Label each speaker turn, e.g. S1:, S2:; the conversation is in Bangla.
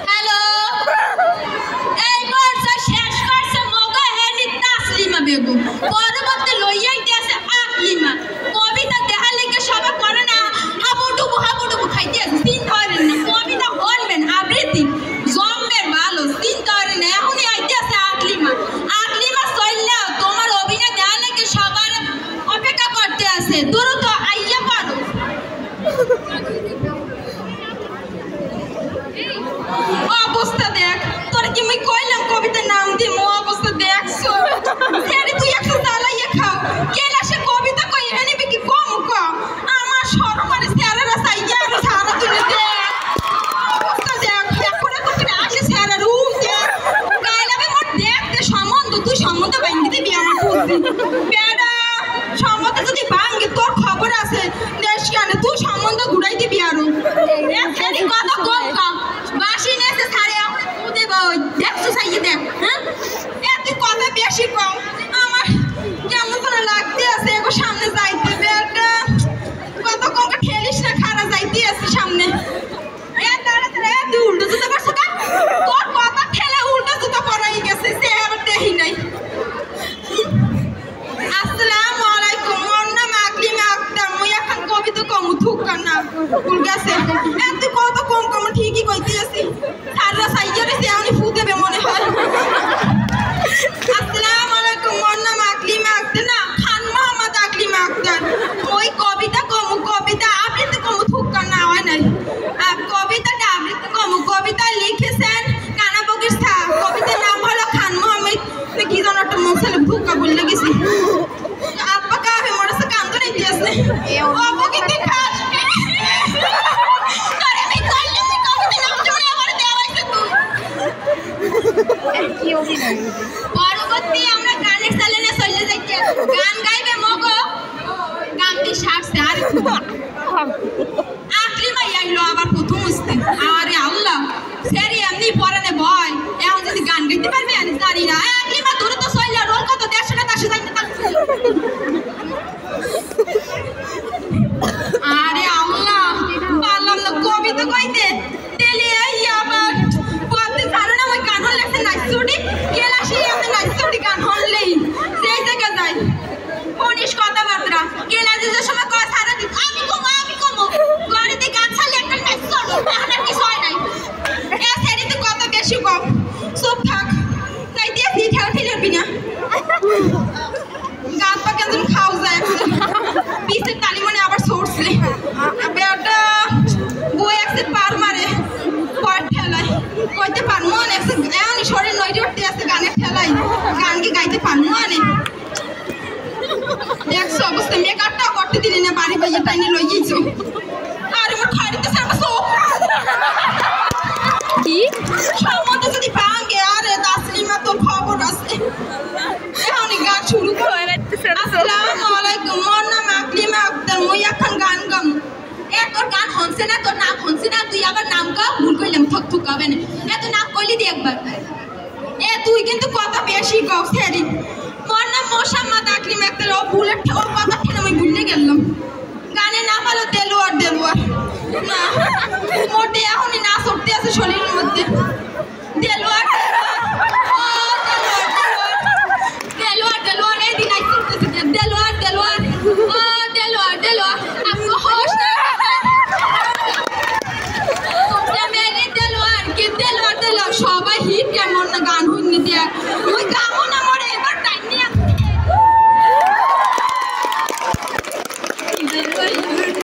S1: হ্যালো, এই বর্ষা শেষ করছে মগা হেনি তাসলিমা বেগম, পরবর্তী লইয়াইতে আছে আকলিমা। কবিতা দেখার লেগে সবাই করে না হাবুডুবু খাইতে আছে, চিন্তা করেন না। কবিতা বলবেন আবৃত্তি জম্মের ভালো, চিন্তা করেন না। এখনই আইতে আছে আকলিমা। আকলিমা চললেও তোমার অভিনয় দেখার লেগে সবার অপেক্ষা করতে আছে, দ্রুত আইয়া পারো। অবস্থা দেখ, তোরা কি মই কইলাম কবিতার নাম দি, মো অবস্থা দেখছো। আরে তুই একটু চালাইয়া খাও, কেলাসে কবিতা কই এনে কি কম কম আমার শরম আর স্যারেরা চাইয়া আর সারা তুলে দে। অবস্থা দেখ, করে করতে আসে স্যারের রুম দে গাইলাবে মোর দেখতে সম্বন্ধ, তুই সম্বন্ধ ভাঙ্গি দিবি আমার বুদ্ধি বেড়া। সম্বন্ধ যদি ভাঙ্গে তোর খবর আছে দেশ কেন, তুই সম্বন্ধ ঘুরাই দিবি আরো। এর কথা কম কম বাসি নেছে সারে উদে বই দেখছো সাইয়ে দেখ। হ্যাঁ, এত কথা বেশি কম, আমার কেমন করে লাগতে আছে এগো সামনে যাইতে বেটা। কত কম ঠেলিস না, খারা যাইতে আছে সামনে। এ দাঁড়া দাঁড়া, তুই উল্টো জুতো করছো না, তোর কথা ঠেলে উল্টো জুতো পরাই গেছে, সে আবার দেখি নাই। আসসালামু আলাইকুম, মোর নাম আকলিমা আক্তার, মুই এখন কবিতা কমু থুকার না ভুল গেছে। এত কত কম কম ঠিকই কইতে আছি, সারা সাইয়ারে সে আমি ফু দেবে মনে হয়। আসসালামু আলাইকুম, মোর নাম আকলিমা আক্তার, না খান মোহাম্মদ আকলিমা আক্তার। ওই কবিতা কমু, কবিতা আবৃত্তি কমু থুকার না হয় নাই। কবিতাটা আবৃত্তি কমু, কবিতা লিখেছেন কানা বগির সা, কবিতার নাম হলো খান মোহাম্মদ কি যেন একটা মশলা ভুকা বললে গেছি। আপা কাহে মোর সাথে কান্দ নাই দিয়েছে ও বগিতে খাস আরে আমি কইলে আমি কবিতা নাম জোরে আমার দেওয়াইছে তুই কি অভিনয়। পরবর্তী আমরা গানের চ্যানেলে চলে যাচ্ছি, গান গাইবে মগো গানটি সারছে। আর আকলিমা আইলো আবার প্রথম উস্তে, আরে আল্লাহ সেরি এমনি পরানে ভয়, এখন যদি গান গাইতে পারবে আমি জানি না। আকলিমা দূরে তো চললা, রোল কত 150 টাকা 10 যাইতে পারছে। আরে আল্লাহ পারলাম না কবিতা কইতে, তেলে আই আবার বলতে জানো না ওই গান হল একটা নাচুড়ি কেলাসি, আমি নাচুড়ি গান হললেই সেই জায়গা যাই উনিশ কথাবার্তা কেলাসি যে সময় কয় সারা দিন আমি কমো গাড়িতে গান ছাড়লে একটা নাচ করো, এখন আর কিছু হয় নাই। এ সেরিতে কত বেশি কম, চুপ থাক তাই দিয়ে ঠেলা ঠেলবি না, গাছ পা কেন খাও যায় পিসের তালি মনে আবার সরছে বেটা বই একসে পার মারে পর ঠেলাই কইতে পারবো না, এমন শরীর নইতে উঠতে আছে গানের ঠেলাই, গান কি গাইতে পারবো না। দেখছো অবস্থা, মেকআপটাও করতে দিলি না, বাড়ি বাইয়ে টাইনে লই গেছো। আর আমার খাড়িতে সারবো কি সম্বন্ধ যদি ভাঙে, আরে তাসলিমা তোর খবর আছে। এখনই গান শুরু করে। আসসালামু আলাইকুম, মোর নাম আকলিমা আক্তার, মুই এখন গান গাম। এ তোর গান হনছে না, তোর নাম হনছে না, তুই আবার নাম কা ভুল কইলাম থক হবে না, এত নাম কইলি দি একবার। এ তুই কিন্তু কথা বেশি কও সেরি। মোর নাম মোহাম্মদ আকলিমা আক্তার, ও বুলেট ও কথা কেন আমি ভুলে গেলাম। গানের নাম হলো দেলোয়ার। না মোটে এখনই নাচ উঠতে আছে শরীরের মধ্যে।